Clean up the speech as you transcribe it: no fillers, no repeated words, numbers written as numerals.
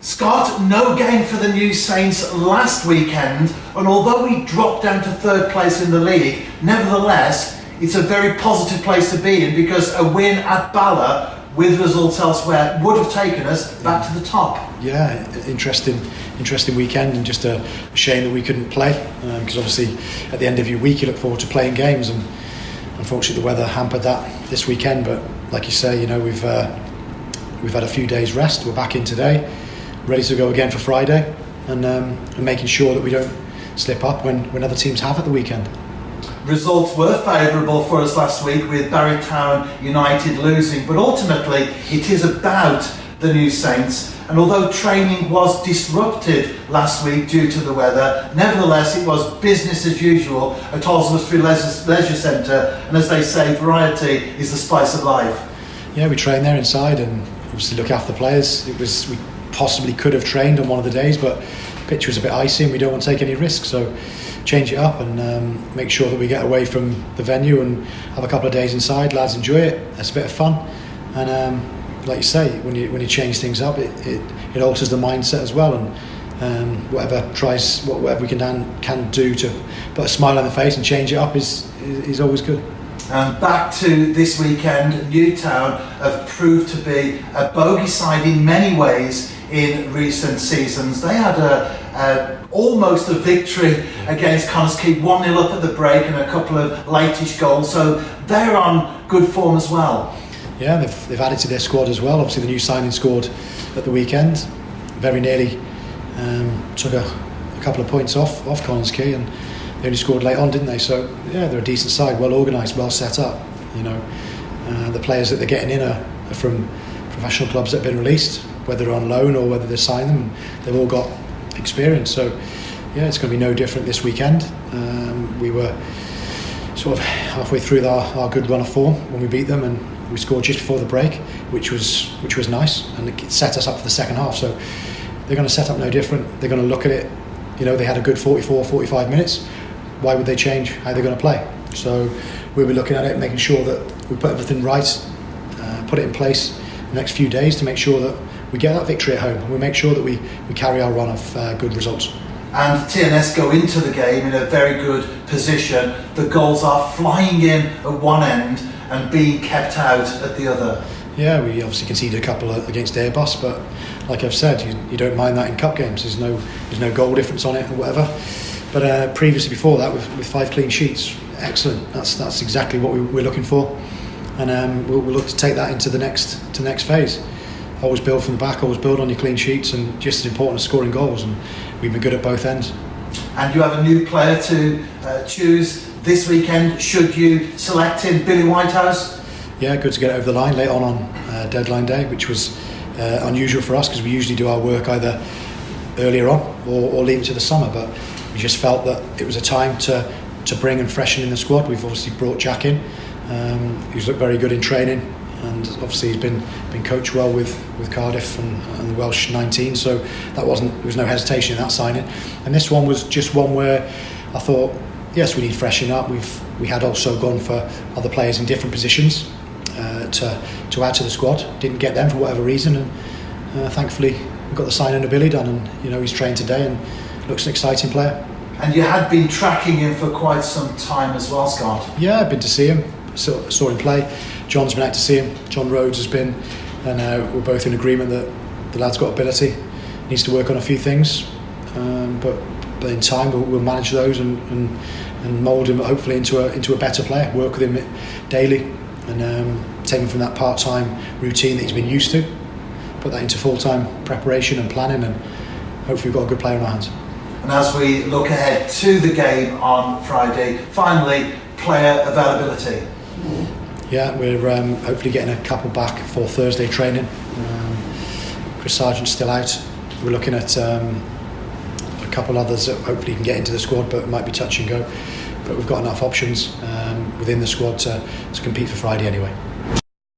Scott, no game for the New Saints last weekend, and although we dropped down to third place in the league, nevertheless it's a very positive place to be in, because a win at Bala with results elsewhere would have taken us back to the top. Yeah, interesting weekend, and just a shame that we couldn't play, because obviously at the end of your week you look forward to playing games, and unfortunately the weather hampered that this weekend. But like you say, we've had a few days rest. We're back in today, ready to go again for Friday, and making sure that we don't slip up when other teams have at the weekend. Results were favourable for us last week, with Barrytown United losing, but ultimately it is about the New Saints, and although training was disrupted last week due to the weather, nevertheless it was business as usual at Oswestry Leisure Centre, and as they say, variety is the spice of life. Yeah, we train there inside and obviously look after the players. We possibly could have trained on one of the days, but the pitch was a bit icy and we don't want to take any risks, so change it up and make sure that we get away from the venue and have a couple of days inside. Lads enjoy it, it's a bit of fun, and like you say, when you change things up, it alters the mindset as well, and whatever we can do to put a smile on the face and change it up is always good. And back to this weekend, Newtown have proved to be a bogey side in many ways in recent seasons. They had almost a victory against Connors Keep, 1-0 up at the break and a couple of late-ish goals, so they're on good form as well. Yeah, they've added to their squad as well. Obviously the new signing scored at the weekend, very nearly took a couple of points off Connors Key, and they only scored late on, didn't they? So yeah, they're a decent side, well organised, well set up. The players that they're getting in are from professional clubs that have been released, whether they're on loan or whether they sign them. They've all got experience, so yeah, it's going to be no different this weekend. We were sort of halfway through our good run of form when we beat them, and we scored just before the break, which was nice, and it set us up for the second half. So they're going to set up no different. They're going to look at it. They had a good 45 minutes. Why would they change how they're going to play? So we'll be looking at it, making sure that we put everything right, put it in place the next few days to make sure that we get that victory at home, and we make sure that we carry our run of good results. And TNS go into the game in a very good position. The goals are flying in at one end and being kept out at the other. Yeah, we obviously conceded a couple against Airbus, but like I've said, you don't mind that in cup games. There's no goal difference on it or whatever. But previously before that, with 5 clean sheets, excellent. That's exactly what we're looking for, and we'll look to take that into the next phase. Always build from the back, always build on your clean sheets, and just as important as scoring goals, and we've been good at both ends. And you have a new player to choose this weekend, should you select him, Billy Whitehouse? Yeah, good to get it over the line late on deadline day, which was unusual for us, because we usually do our work either earlier on or leave it to the summer, but we just felt that it was a time to bring and freshen in the squad. We've obviously brought Jack in, who's looked very good in training, and obviously he's been coached well with Cardiff and the Welsh 19, so there was no hesitation in that signing. And this one was just one where I thought, yes, we need freshening up. We had also gone for other players in different positions to add to the squad. Didn't get them for whatever reason, and thankfully we got the signing of Billy done, and he's trained today and looks an exciting player. And you had been tracking him for quite some time as well, Scott? Yeah, I've been to see him, saw him play. John's been out to see him. John Rhodes has been, and we're both in agreement that the lad's got ability. Needs to work on a few things, but in time we'll manage those and mould him hopefully into a better player. Work with him daily, and take him from that part-time routine that he's been used to, put that into full-time preparation and planning, and hopefully we've got a good player in our hands. And as we look ahead to the game on Friday, finally, player availability. Yeah, we're hopefully getting a couple back for Thursday training. Chris Sargent's still out. We're looking at a couple others that hopefully can get into the squad, but it might be touch and go. But we've got enough options within the squad to compete for Friday anyway.